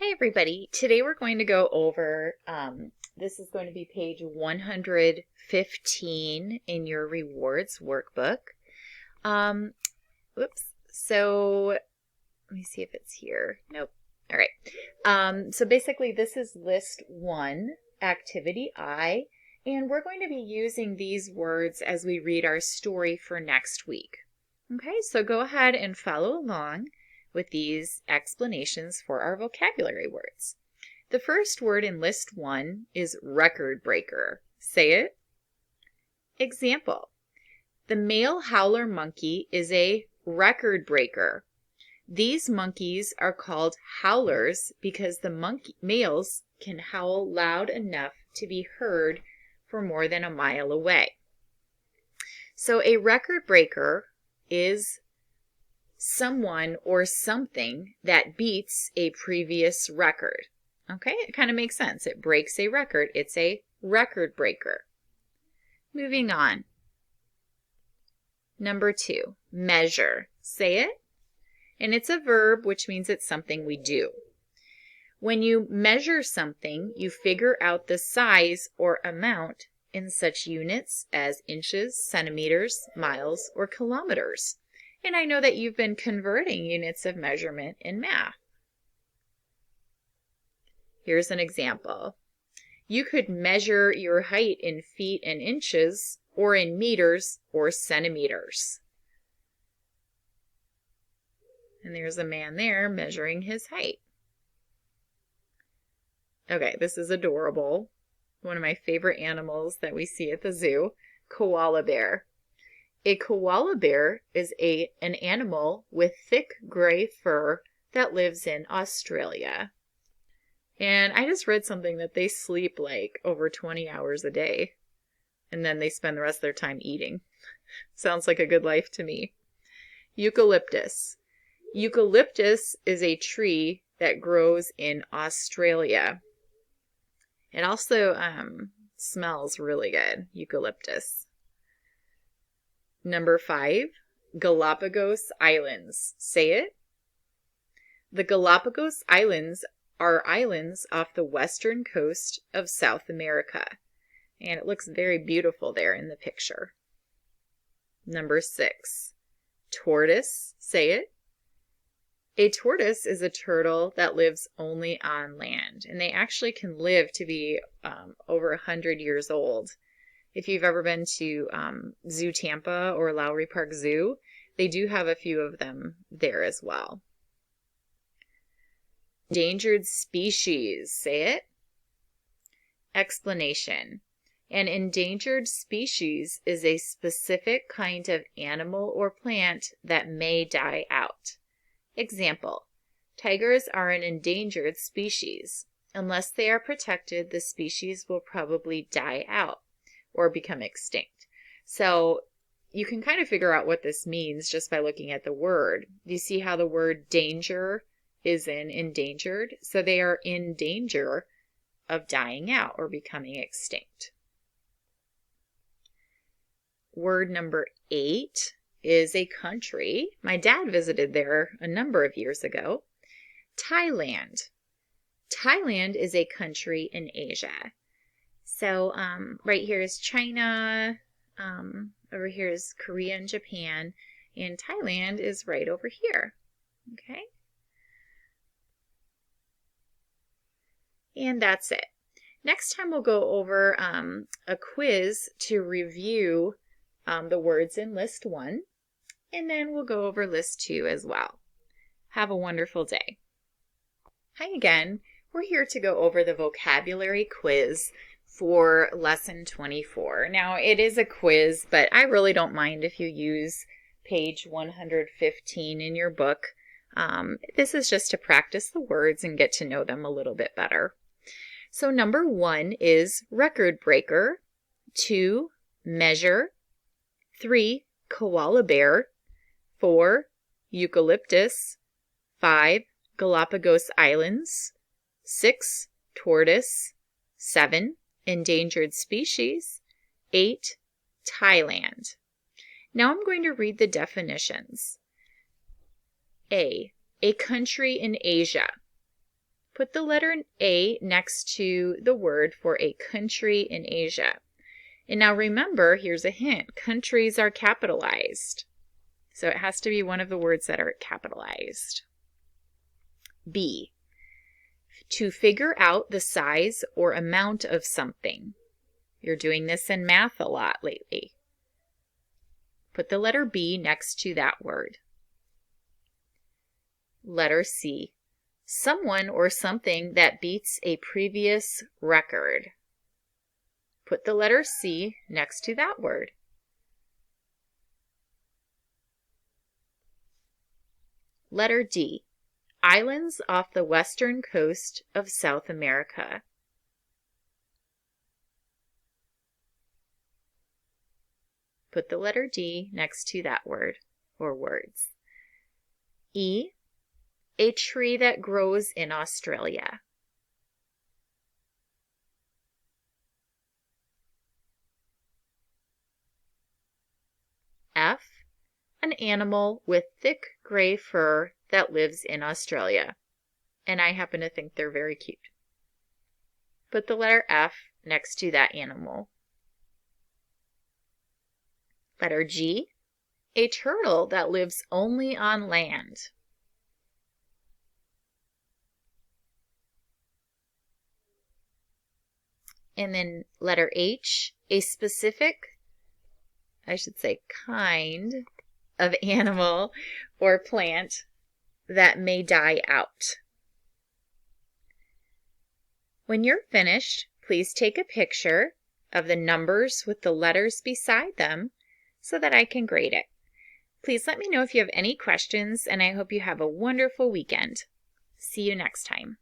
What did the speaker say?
Hi everybody. Today we're going to go over, this is going to be page 115 in your rewards workbook. So let me see if it's here. Nope. All right. So basically this is list 1, activity I, and we're going to be using these words as we read our story for next week. Okay, so go ahead and follow along with these explanations for our vocabulary words. The first word in list 1 is record breaker. Say it. Example. The male howler monkey is a record breaker. These monkeys are called howlers because the males can howl loud enough to be heard for more than a mile away. So a record breaker is someone or something that beats a previous record. Okay, it kind of makes sense. It breaks a record. It's a record breaker. Moving on. Number 2, measure. Say it. And it's a verb, which means it's something we do. When you measure something, you figure out the size or amount in such units as inches, centimeters, miles, or kilometers. And I know that you've been converting units of measurement in math. Here's an example. You could measure your height in feet and inches, or in meters or centimeters. And there's a man there measuring his height. Okay, this is adorable. One of my favorite animals that we see at the zoo, koala bear. A koala bear is an animal with thick gray fur that lives in Australia. And I just read something that they sleep like over 20 hours a day. And then they spend the rest of their time eating. Sounds like a good life to me. Eucalyptus. Eucalyptus is a tree that grows in Australia. It also smells really good, eucalyptus. Number 5, Galapagos Islands. Say it. The Galapagos Islands are islands off the western coast of South America. And it looks very beautiful there in the picture. Number 6, tortoise. Say it. A tortoise is a turtle that lives only on land. And they actually can live to be over 100 years old. If you've ever been to Zoo Tampa or Lowry Park Zoo, they do have a few of them there as well. Endangered species. Say it. Explanation. An endangered species is a specific kind of animal or plant that may die out. Example. Tigers are an endangered species. Unless they are protected, the species will probably die out or become extinct. So you can kind of figure out what this means just by looking at the word. You see how the word danger is in endangered? So they are in danger of dying out or becoming extinct. Word number 8 is a country. My dad visited there a number of years ago. Thailand. Thailand is a country in Asia. So right here is China, over here is Korea and Japan, and Thailand is right over here. Okay? And that's it. Next time we'll go over a quiz to review the words in list 1, and then we'll go over list 2 as well. Have a wonderful day. Hi again. We're here to go over the vocabulary quiz for lesson 24. Now, it is a quiz, but I really don't mind if you use page 115 in your book. This is just to practice the words and get to know them a little bit better. So number 1 is record breaker, 2, measure, 3, koala bear, 4, eucalyptus, 5, Galapagos Islands, 6, tortoise, 7, endangered species, 8, Thailand. Now I'm going to read the definitions. A country in Asia. put the letter A next to the word for a country in Asia. And now remember, here's a hint. Countries are capitalized. So it has to be one of the words that are capitalized. B, to figure out the size or amount of something. You're doing this in math a lot lately. Put the letter B next to that word. Letter C, someone or something that beats a previous record. Put the letter C next to that word. Letter D, islands off the western coast of South America. Put the letter D next to that word or words. E, a tree that grows in Australia. F, an animal with thick gray fur that lives in Australia. And I happen to think they're very cute. Put the letter F next to that animal. Letter G, a turtle that lives only on land. And then letter H, a specific, I should say kind of animal or plant that may die out. When you're finished, please take a picture of the numbers with the letters beside them so that I can grade it. Please let me know if you have any questions, and I hope you have a wonderful weekend. See you next time.